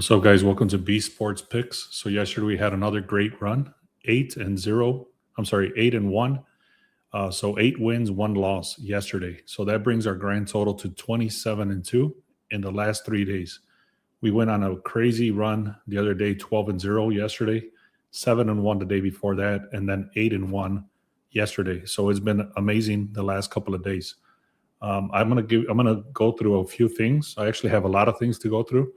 What's up, guys? Welcome to B Sports Picks. So yesterday we had another great run, 8-0. I'm sorry, 8-1. So 8 wins, 1 loss yesterday. So that brings our grand total to 27-2 in the last 3 days. We went on a crazy run the other day, 12-0 yesterday, 7-1 the day before that, and then 8-1 yesterday. So it's been amazing the last couple of days. I'm gonna go through a few things. I actually have a lot of things to go through.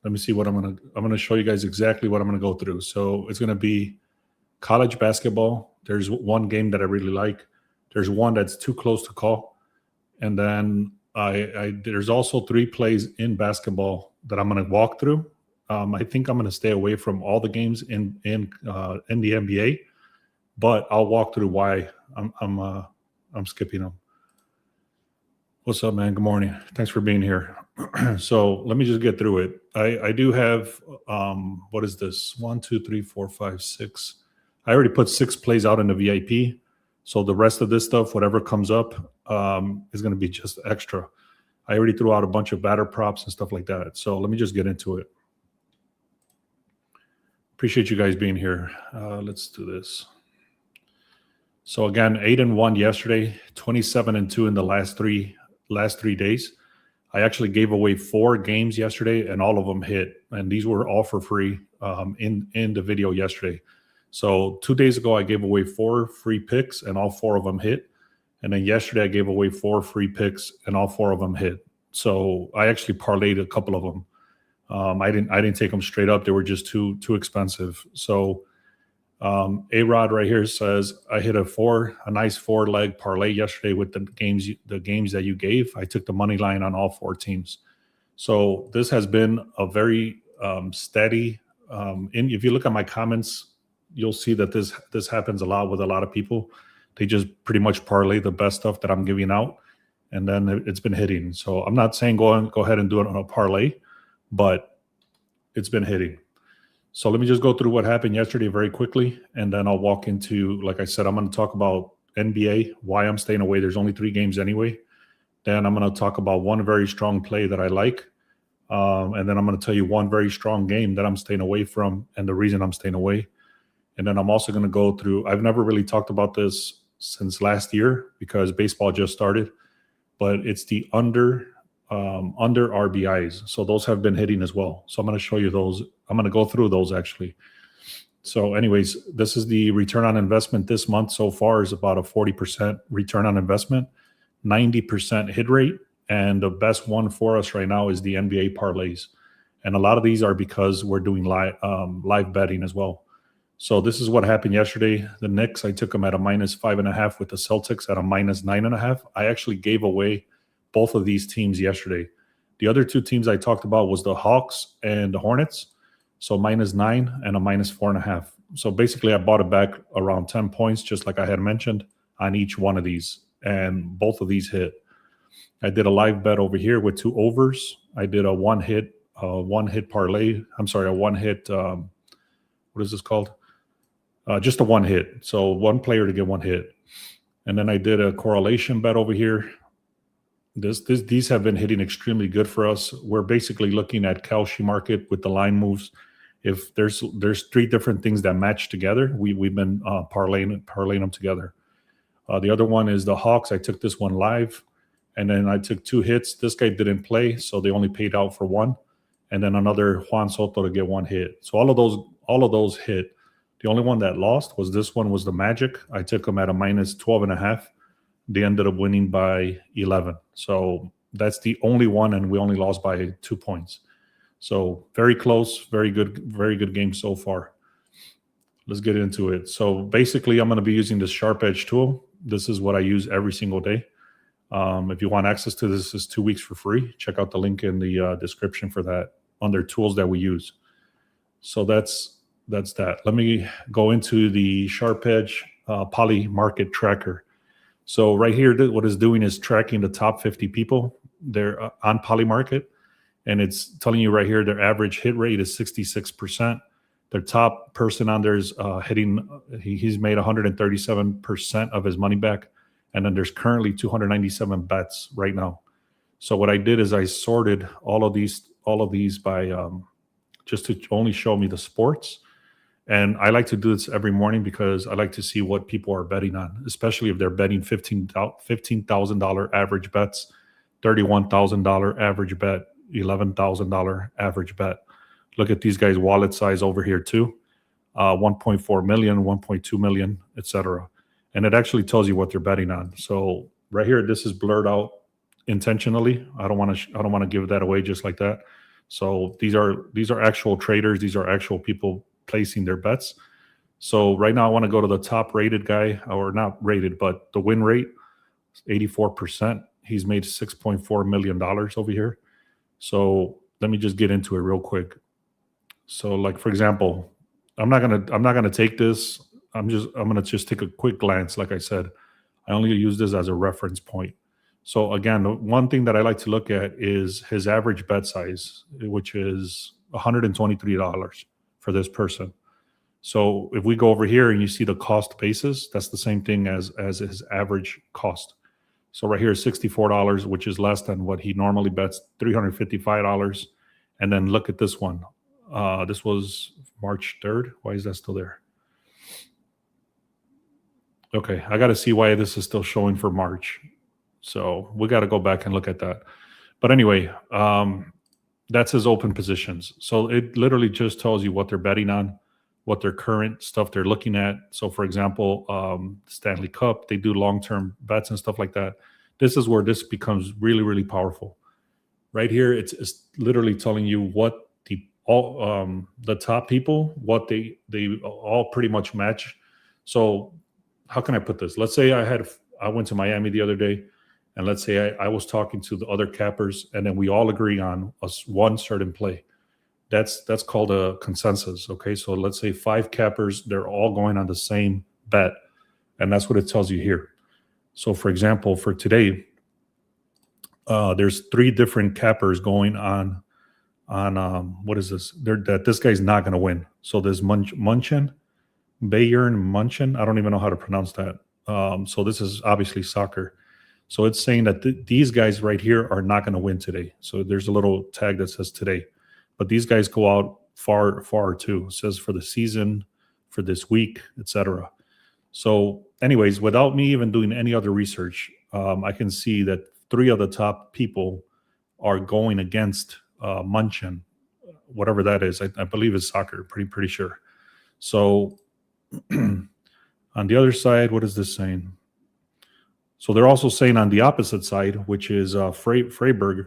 Let me see what I'm gonna show you guys exactly what I'm gonna go through. So it's gonna be college basketball. There's one game that I really like. There's one that's too close to call, and then there's also 3 plays in basketball that I'm gonna walk through. I think I'm gonna stay away from all the games in the NBA, but I'll walk through why I'm skipping them. What's up, man? Good morning. Thanks for being here. So let me just get through it. I do have, what is this? 1, 2, 3, 4, 5, 6. I already put 6 plays out in the VIP. So the rest of this stuff, whatever comes up, is going to be just extra. I already threw out a bunch of batter props and stuff like that. So let me just get into it. Appreciate you guys being here. Let's do this. So again, 8-1 yesterday, 27-2 in the last three days. I actually gave away 4 games yesterday, and all of them hit. And these were all for free in the video yesterday. So 2 days ago, I gave away 4 free picks, and all 4 of them hit. And then yesterday, I gave away 4 free picks, and all 4 of them hit. So I actually parlayed a couple of them. I didn't take them straight up; they were just too expensive. So A-Rod right here says, I hit a nice 4-leg parlay yesterday with the games that you gave. I took the money line on all 4 teams. So this has been a very steady. If you look at my comments, you'll see that this happens a lot with a lot of people. They just pretty much parlay the best stuff that I'm giving out, and then it's been hitting. So I'm not saying go ahead and do it on a parlay, but it's been hitting. So let me just go through what happened yesterday very quickly, and then I'll walk into, like I said, I'm going to talk about NBA, why I'm staying away. There's only 3 games anyway. Then I'm going to talk about one very strong play that I like, and then I'm going to tell you one very strong game that I'm staying away from and the reason I'm staying away. And then I'm also going to go through, I've never really talked about this since last year because baseball just started, but it's the under RBIs. So those have been hitting as well. So I'm going to show you those. I'm going to go through those actually. So anyways, this is the return on investment this month so far is about a 40% return on investment, 90% hit rate. And the best one for us right now is the NBA parlays. And a lot of these are because we're doing live betting as well. So this is what happened yesterday. The Knicks, I took them at a -5.5 with the Celtics at a -9.5. I actually gave away both of these teams yesterday. The other 2 teams I talked about was the Hawks and the Hornets. So -9 and a -4.5. So basically I bought it back around 10 points, just like I had mentioned, on each one of these. And both of these hit. I did a live bet over here with 2 overs. I did a one hit parlay. I'm sorry, a one hit, what is this called? Just a one hit. So 1 player to get 1 hit. And then I did a correlation bet over here. These have been hitting extremely good for us. We're basically looking at Kalshi market with the line moves. If there's 3 different things that match together, we've been parlaying them together. The other one is the Hawks. I took this one live, and then I took 2 hits. This guy didn't play, so they only paid out for 1, and then another Juan Soto to get 1 hit. So all of those hit. The only one that lost was this one, was the Magic. I took them at a -12.5. They ended up winning by 11. So that's the only one, and we only lost by 2 points. So very close, very good game so far. Let's get into it. So basically, I'm going to be using this SharpEdge tool. This is what I use every single day. If you want access to this, it's 2 weeks for free. Check out the link in the description for that under tools that we use. So that's that. Let me go into the SharpEdge Poly Market Tracker. So right here, what it's doing is tracking the top 50 people. They're on Poly Market, and it's telling you right here their average hit rate is 66%. Their top person on there is hitting. He's made 137% of his money back, and then there's currently 297 bets right now. So what I did is I sorted all of these all of these by just to only show me the sports. And I like to do this every morning because I like to see what people are betting on, especially if they're betting $15,000 average bets, $31,000 average bet, $11,000 average bet. Look at these guys' wallet size over here too, 1.4 million, 1.2 million, etc. And it actually tells you what they're betting on. So right here, this is blurred out intentionally. I don't want to give that away just like that. So these are actual traders. These are actual people placing their bets. So right now I want to go to the top rated guy, or not rated, but the win rate, 84%. He's made $6.4 million over here. So let me just get into it real quick. So like, for example, I'm not gonna take this. I'm gonna just take a quick glance. Like I said, I only use this as a reference point. So again, the one thing that I like to look at is his average bet size, which is $123 for this person. So if we go over here and you see the cost basis, that's the same thing as his average cost. So right here is $64, which is less than what he normally bets, $355. And then look at this one. This was March 3rd. Why is that still there? Okay, I got to see why this is still showing for March. So we got to go back and look at that. But anyway, that's his open positions. So it literally just tells you what they're betting on, what their current stuff they're looking at. So for example, Stanley Cup, they do long-term bets and stuff like that. This is where this becomes really, really powerful. Right here, it's literally telling you what the top people, what they all pretty much match. So how can I put this? Let's say I went to Miami the other day, and let's say I was talking to the other cappers, and then we all agree on one certain play. That's called a consensus. Okay, so let's say 5 cappers, they're all going on the same bet, and that's what it tells you here. So for example, for today, there's 3 different cappers going on what is this? That this guy's not going to win. So there's Bayern Munchen. I don't even know how to pronounce that. So this is obviously soccer. So it's saying that these guys right here are not going to win today. So there's a little tag that says today. But these guys go out far too. It says for the season, for this week, etc. So anyways, without me even doing any other research, I can see that 3 of the top people are going against Munchen, whatever that is. I believe it's soccer, pretty sure. So on the other side, what is this saying? So they're also saying on the opposite side, which is Freiburg,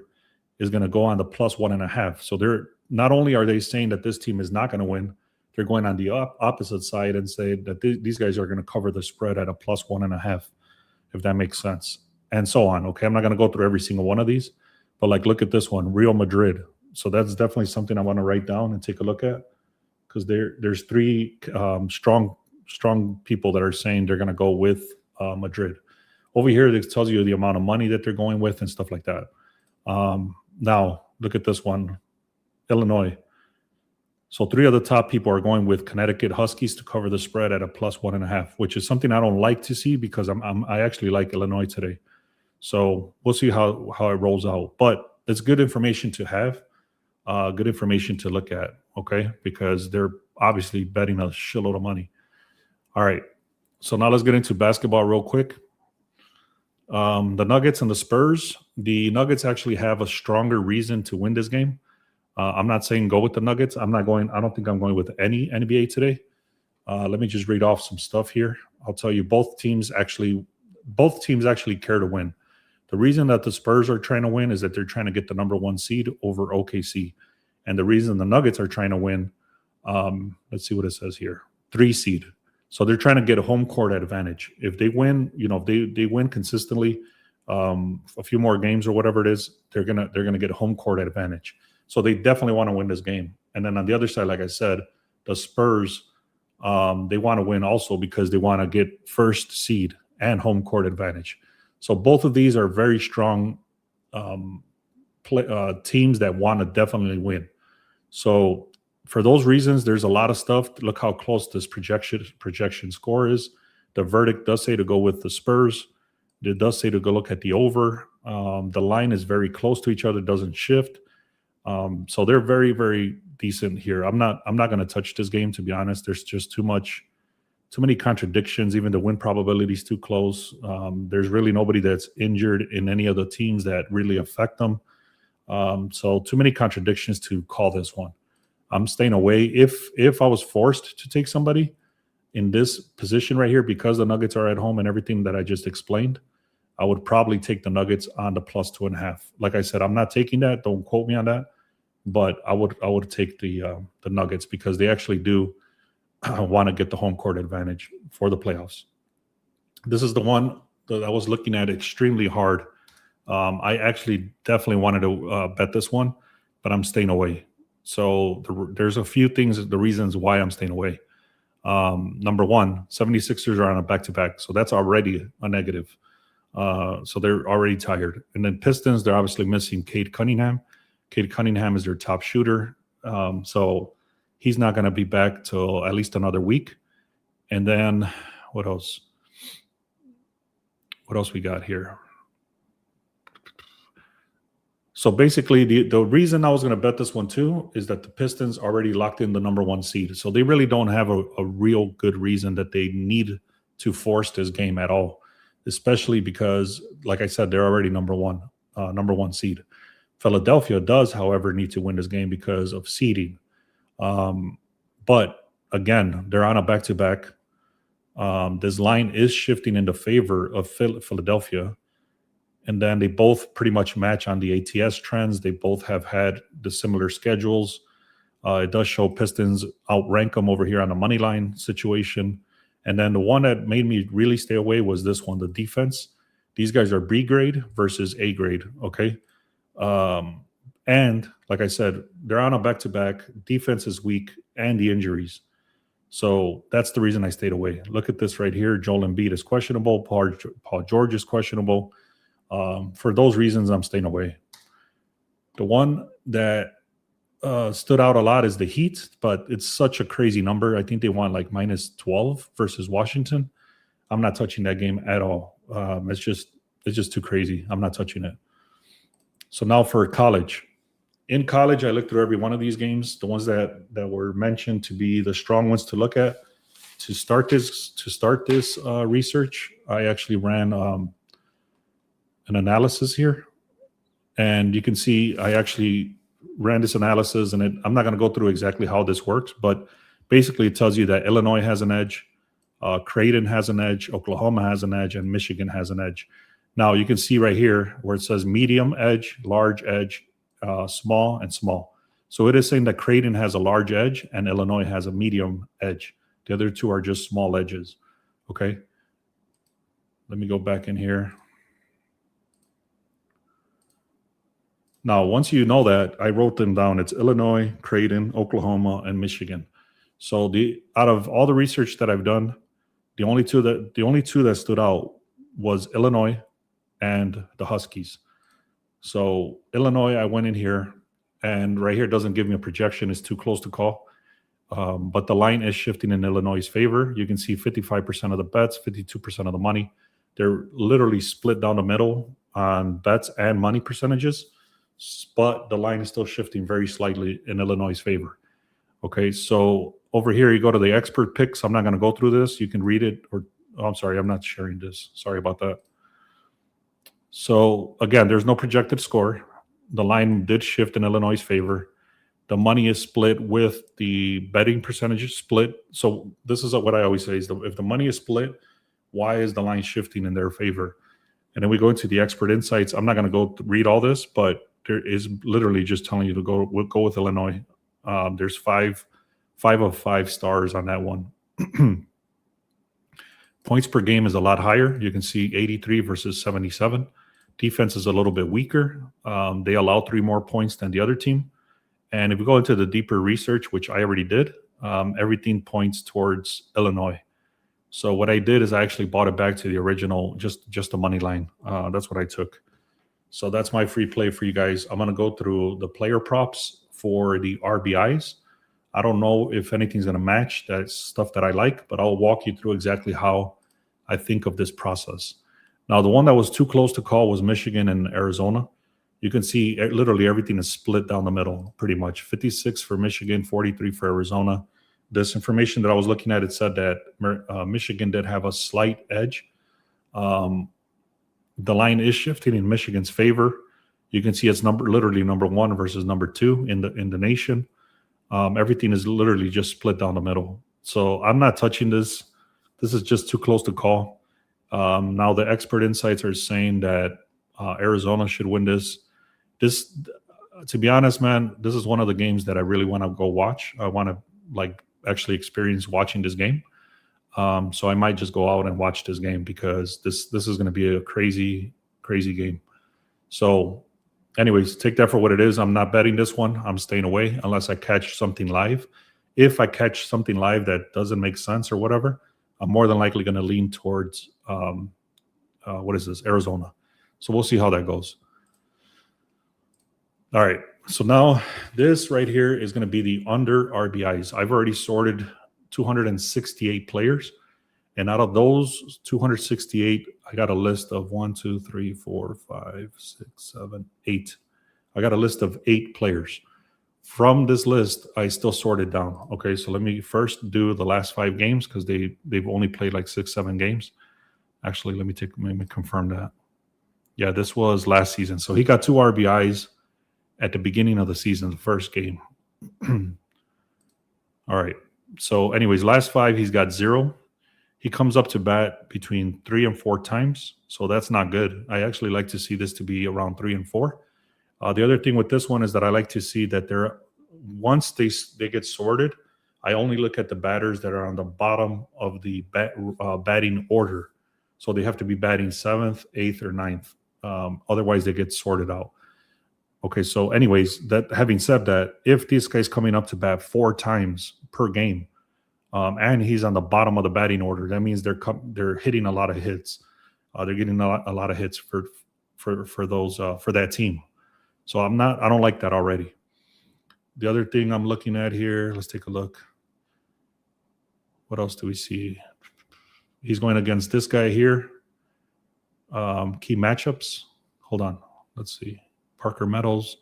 is going to go on the +1.5. So they're not only are they saying that this team is not going to win, they're going on the opposite side and say that these guys are going to cover the spread at a +1.5, if that makes sense, and so on. Okay, I'm not going to go through every single one of these, but like look at this one, Real Madrid. So that's definitely something I want to write down and take a look at, because there's 3 strong people that are saying they're going to go with Madrid. Over here, it tells you the amount of money that they're going with and stuff like that. Now, look at this one, Illinois. So 3 of the top people are going with Connecticut Huskies to cover the spread at a +1.5, which is something I don't like to see because I actually like Illinois today. So we'll see how it rolls out. But it's good information to have, good information to look at, okay? Because they're obviously betting a shitload of money. All right, so now let's get into basketball real quick. The Nuggets and the Spurs. The Nuggets actually have a stronger reason to win this game. I'm not saying go with the Nuggets. I don't think I'm going with any NBA today. Let me just read off some stuff here. I'll tell you both teams actually care to win. The reason that the Spurs are trying to win is that they're trying to get the number 1 seed over OKC. And the reason the Nuggets are trying to win, let's see what it says here, 3 seed. So they're trying to get a home court advantage. If they win, if they win consistently, a few more games or whatever it is, they're gonna get a home court advantage. So they definitely want to win this game. And then on the other side, like I said, the Spurs, they want to win also because they want to get 1st seed and home court advantage. So both of these are very strong teams that want to definitely win. So for those reasons, there's a lot of stuff. Look how close this projection score is. The verdict does say to go with the Spurs. It does say to go look at the over. The line is very close to each other, doesn't shift. So they're very, very decent here. I'm not going to touch this game, to be honest. There's just too many contradictions. Even the win probability is too close. There's really nobody that's injured in any of the teams that really affect them. So too many contradictions to call this one. I'm staying away. If I was forced to take somebody in this position right here, because the Nuggets are at home and everything that I just explained, I would probably take the Nuggets on the +2.5. Like I said, I'm not taking that. Don't quote me on that. But I would take the Nuggets because they actually do want to get the home court advantage for the playoffs. This is the one that I was looking at extremely hard. I actually definitely wanted to bet this one, but I'm staying away. So there's a few things, the reasons why I'm staying away. Number one, 76ers are on a back-to-back, so that's already a negative. So they're already tired. And then Pistons, they're obviously missing Cade Cunningham. Cade Cunningham is their top shooter. So he's not going to be back till at least another week. And then what else? What else we got here? So basically, the reason I was going to bet this one too is that the Pistons already locked in the number 1 seed. So they really don't have a real good reason that they need to force this game at all, especially because, like I said, they're already number one seed. Philadelphia does, however, need to win this game because of seeding. But again, they're on a back-to-back. This line is shifting in the favor of Philadelphia. And then they both pretty much match on the ATS trends. They both have had the similar schedules. It does show Pistons outrank them over here on the money line situation. And then the one that made me really stay away was this one, the defense. These guys are B grade versus A grade, okay? And like I said, they're on a back-to-back. Defense is weak and the injuries. So that's the reason I stayed away. Look at this right here. Joel Embiid is questionable. Paul George is questionable. For those reasons, I'm staying away. The one that stood out a lot is the Heat, but it's such a crazy number. I think they want like -12 versus Washington. I'm not touching that game at all. It's just too crazy. I'm not touching it. So now for college. In college, I looked through every one of these games, the ones that were mentioned to be the strong ones to look at. To start this research, I actually ran an analysis here, and you can see I actually ran this analysis, and I'm not going to go through exactly how this works, but basically it tells you that Illinois has an edge, Creighton has an edge, Oklahoma has an edge, and Michigan has an edge. Now you can see right here where it says medium edge, large edge, small, and small. So it is saying that Creighton has a large edge and Illinois has a medium edge. The other two are just small edges. Okay. Let me go back in here. Now, once you know that, I wrote them down. It's Illinois, Creighton, Oklahoma, and Michigan. So out of all the research that I've done, the only two that stood out was Illinois and the Huskies. So Illinois, I went in here, and right here doesn't give me a projection. It's too close to call. But the line is shifting in Illinois' favor. You can see 55% of the bets, 52% of the money. They're literally split down the middle on bets and money percentages, but the line is still shifting very slightly in Illinois' favor. Okay, so over here you go to the expert picks. I'm not going to go through this. You can read it. I'm sorry, I'm not sharing this. Sorry about that. So again, there's no projected score. The line did shift in Illinois' favor. The money is split with the betting percentages split. So this is what I always say is if the money is split, why is the line shifting in their favor? And then we go into the expert insights. I'm not going to go read all this, but there is literally just telling you to go with Illinois. There's five of 5 stars on that one. Points per game is a lot higher. You can see 83 versus 77. Defense is a little bit weaker. They allow 3 more points than the other team. And if we go into the deeper research, which I already did, everything points towards Illinois. So what I did is I actually bought it back to the original, just the money line. That's what I took. So that's my free play for you guys. I'm going to go through the player props for the RBIs. I don't know if anything's going to match. That's stuff that I like, but I'll walk you through exactly how I think of this process. Now, the one that was too close to call was Michigan and Arizona. you can see literally everything is split down the middle, pretty much. 56 for Michigan, 43 for Arizona. This information that I was looking at, it said that Michigan did have a slight edge. The line is shifting in Michigan's favor. You can see it's literally number 1 versus number 2 in the nation. Everything is literally just split down the middle. So I'm not touching this. This is just too close to call. Now the expert insights are saying that Arizona should win this. This, to be honest, man, this is one of the games that I really want to go watch. I want to actually experience watching this game. So I might just go out and watch this game because this is going to be a crazy game. So anyways, take that for what it is. I'm not betting this one. I'm staying away unless I catch something live. If I catch something live that doesn't make sense or whatever, I'm more than likely going to lean towards what is this, Arizona. So we'll see how that goes. All right. So now this right here is going to be the under RBIs. I've already sorted 268 players. And out of those 268, I got a list of 1, 2, 3, 4, 5, 6, 7, 8. I got a list of 8 players. From this list, I still sorted down. Okay, so let me first do the last 5 games because they've only played like 6, 7 games. Actually, let me confirm that. Yeah, this was last season. So he got 2 RBIs at the beginning of the season, the first game. All right. So anyways, last 5, he's got 0. He comes up to bat between 3 and 4 times. So that's not good. I actually like to see this to be around 3 and 4. The other thing with this one is that I like to see that once they get sorted, I only look at the batters that are on the bottom of the batting order. So they have to be batting 7th, 8th, or 9th. Otherwise, they get sorted out. Okay, so anyways, that having said that, if this guy's coming up to bat 4 times per game, and he's on the bottom of the batting order, that means they're hitting a lot of hits. They're getting a lot of hits for that team. So I don't like that already. The other thing I'm looking at here, let's take a look. What else do we see? He's going against this guy here. Key matchups. Hold on. Let's see. Parker Meadows.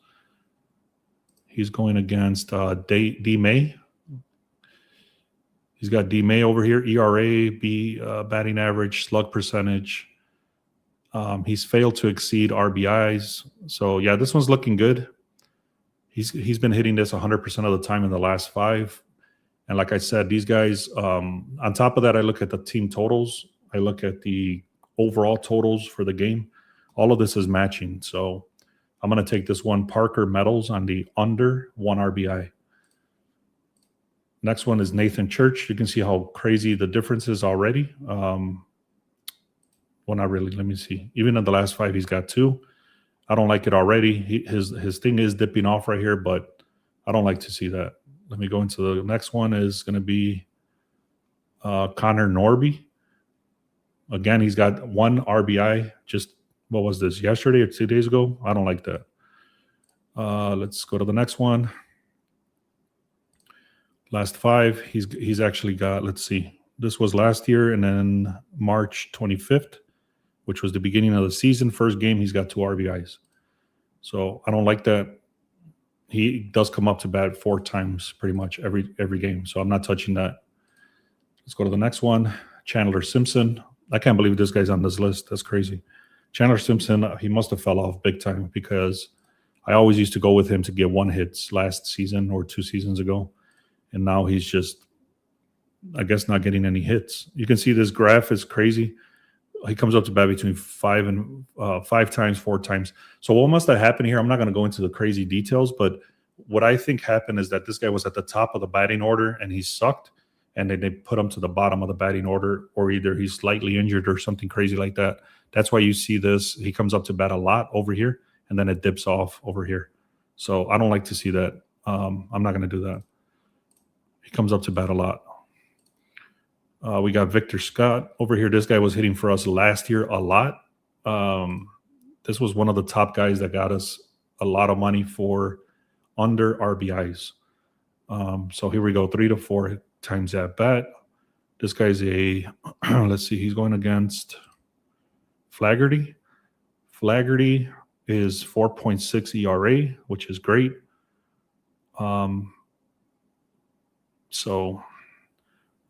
He's going against D. May. He's got D. May over here. ERA, batting average, slug percentage. He's failed to exceed RBIs. So yeah, this one's looking good. He's been hitting this 100% of the time in the last 5. And like I said, these guys, on top of that, I look at the team totals. I look at the overall totals for the game. All of this is matching. So I'm going to take this one, Parker Meadows, on the under 1 RBI. Next one is Nathan Church. You can see how crazy the difference is already. Well, not really. Let me see. Even in the last 5, he's got 2. I don't like it already. His thing is dipping off right here, but I don't like to see that. Let me go into the next one. Is going to be Connor Norby. Again, he's got 1 RBI. Just, what was this, yesterday or 2 days ago? I don't like that. Let's go to the next one. Last 5, he's actually got, let's see. This was last year, and then March 25th, which was the beginning of the season. First game, he's got 2 RBIs. So I don't like that. He does come up to bat 4 times pretty much every game. So I'm not touching that. Let's go to the next one. Chandler Simpson. I can't believe this guy's on this list. That's crazy. Chandler Simpson, he must have fell off big time because I always used to go with him to get 1 hits last season or 2 seasons ago. And now he's just, I guess, not getting any hits. You can see this graph is crazy. He comes up to bat between 5 times, 4 times. So what must have happened here? I'm not going to go into the crazy details, but what I think happened is that this guy was at the top of the batting order and he sucked, and then they put him to the bottom of the batting order, or either he's slightly injured or something crazy like that. That's why you see this. He comes up to bat a lot over here, and then it dips off over here. So I don't like to see that. I'm not going to do that. He comes up to bat a lot. We got Victor Scott over here. This guy was hitting for us last year a lot. This was one of the top guys that got us a lot of money for under RBIs. So here we go, 3 to 4 times at bat. This guy's a, let's see, he's going against Flaherty. Flaherty, is 4.6 ERA, which is great. So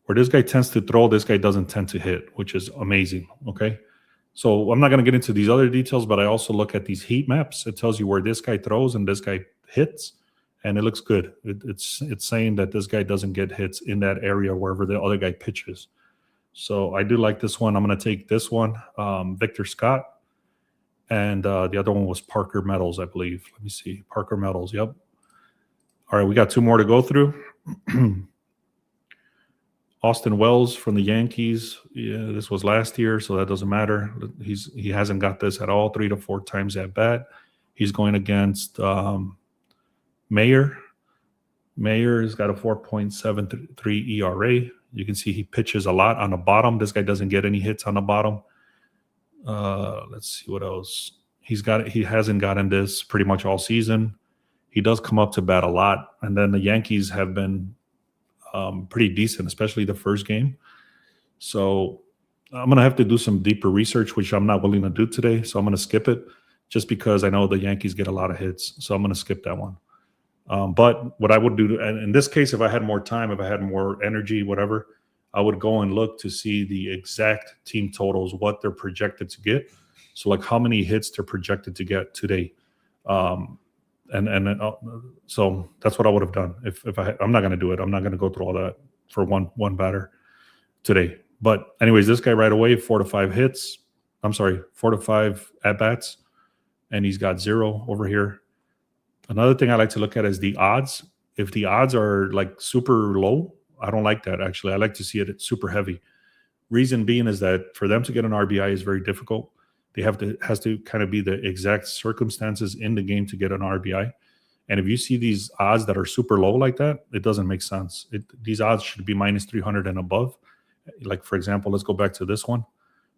where this guy tends to throw, this guy doesn't tend to hit, which is amazing. Okay. So I'm not going to get into these other details, but I also look at these heat maps. It tells you where this guy throws and this guy hits, and it looks good. It's saying that this guy doesn't get hits in that area wherever the other guy pitches. So I do like this one. I'm going to take this one, Victor Scott, and the other one was Parker Metals, I believe. Let me see. Parker Metals, yep. All right, we got two more to go through. Austin Wells from the Yankees. Yeah, this was last year, so that doesn't matter. He hasn't got this at all, 3 to 4 times at bat. He's going against Mayer. Mayer has got a 4.73 ERA. You can see he pitches a lot on the bottom. This guy doesn't get any hits on the bottom. Let's see what else. He hasn't gotten this pretty much all season. He does come up to bat a lot, and then the Yankees have been pretty decent, especially the first game. So I'm going to have to do some deeper research, which I'm not willing to do today. So I'm going to skip it just because I know the Yankees get a lot of hits. So I'm going to skip that one. But what I would do, and in this case, if I had more time, if I had more energy, whatever, I would go and look to see the exact team totals, what they're projected to get. So like how many hits they're projected to get today. So that's what I would have done if I'm not going to do it. I'm not going to go through all that for one batter today. But anyways, this guy right away, 4 to 5 hits. 4 to 5 at bats, and he's got 0 over here. Another thing I like to look at is the odds. If the odds are like super low, I don't like that. Actually, I like to see it super heavy. Reason being is that for them to get an RBI is very difficult. Has to kind of be the exact circumstances in the game to get an RBI. And if you see these odds that are super low like that, it doesn't make sense. These odds should be minus 300 and above. Like, for example, let's go back to this one.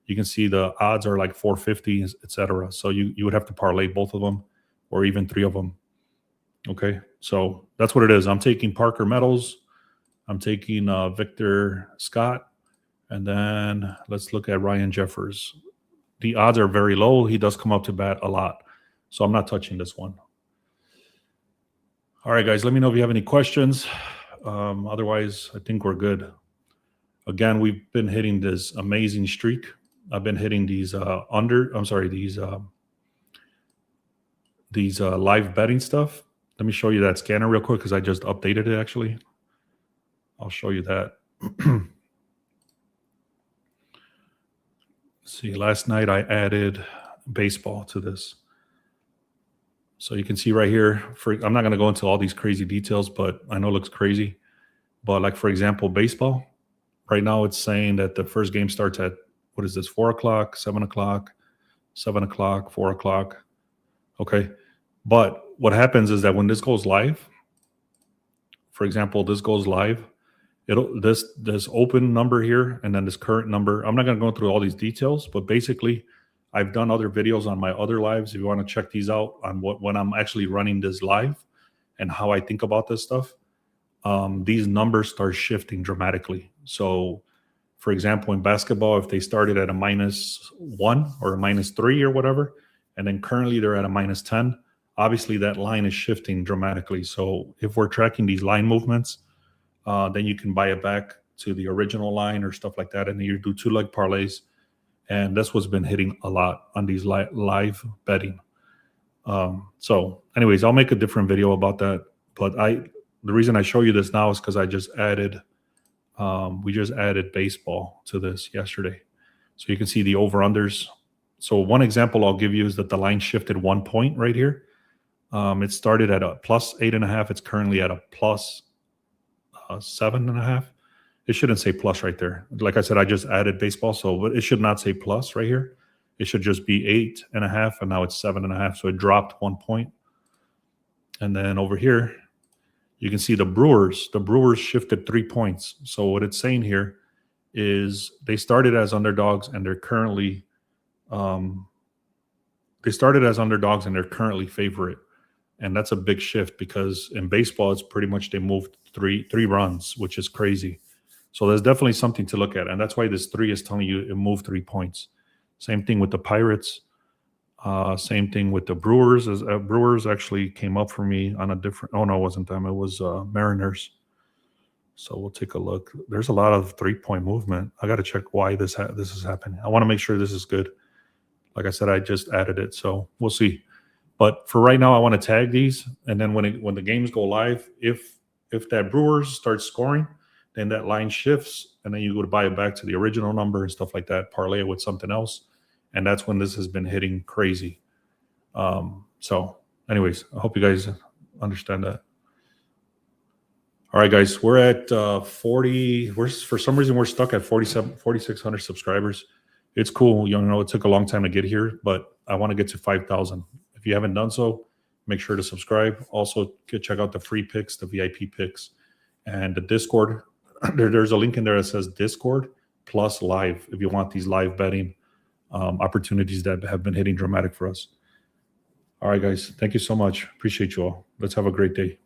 You can see the odds are like 450, etc. So you would have to parlay both of them or even 3 of them. Okay, so that's what it is. I'm taking Parker Metals. I'm taking Victor Scott. And then let's look at Ryan Jeffers. The odds are very low. He does come up to bat a lot. So I'm not touching this one. All right, guys, let me know if you have any questions. Otherwise, I think we're good. Again, we've been hitting this amazing streak. I've been hitting these live betting stuff. Let me show you that scanner real quick because I just updated it, actually. I'll show you that. See, last night I added baseball to this. So you can see right here, I'm not going to go into all these crazy details, but I know it looks crazy. But like, for example, baseball, right now it's saying that the first game starts at, 4 o'clock, 7 o'clock, 7 o'clock, 4 o'clock. Okay. But what happens is that when this goes live, for example, this goes live, this open number here and then this current number. I'm not going to go through all these details, but basically I've done other videos on my other lives. If you want to check these out on when I'm actually running this live and how I think about this stuff, these numbers start shifting dramatically. So for example, in basketball, if they started at a -1 or a -3 or whatever, and then currently they're at a -10, obviously that line is shifting dramatically. So if we're tracking these line movements, then you can buy it back to the original line or stuff like that. And then you do 2-leg parlays. And that's what's been hitting a lot on these live betting. So anyways, I'll make a different video about that. But the reason I show you this now is because I just added, we just added baseball to this yesterday. So you can see the over-unders. So one example I'll give you is that the line shifted 1 point right here. It started at a +8.5. It's currently at a +7.5. It shouldn't say plus right there. Like I said, I just added baseball, so it should not say plus right here. It should just be 8.5, and now it's 7.5. So it dropped 1 point. And then over here, you can see the Brewers. The Brewers shifted 3 points. So what it's saying here is they started as underdogs, and they're currently favorite. And that's a big shift because in baseball, it's pretty much they moved three runs, which is crazy. So there's definitely something to look at. And that's why this 3 is telling you it moved 3 points. Same thing with the Pirates. Same thing with the Brewers. Brewers actually came up for me on a different. Oh no, it wasn't them. It was Mariners. So we'll take a look. There's a lot of 3-point movement. I got to check why this is happening. I want to make sure this is good. Like I said, I just added it, so we'll see. But for right now, I want to tag these, and then when the games go live, if that Brewers starts scoring, then that line shifts, and then you go to buy it back to the original number and stuff like that, parlay it with something else, and that's when this has been hitting crazy. So anyways, I hope you guys understand that. All right, guys, we're at 40. For some reason, we're stuck at 4,600 subscribers. It's cool. You know, it took a long time to get here, but I want to get to 5,000. If you haven't done so, make sure to subscribe. Also, check out the free picks, the VIP picks, and the Discord. There's a link in there that says Discord plus live if you want these live betting opportunities that have been hitting dramatic for us. All right, guys. Thank you so much. Appreciate you all. Let's have a great day.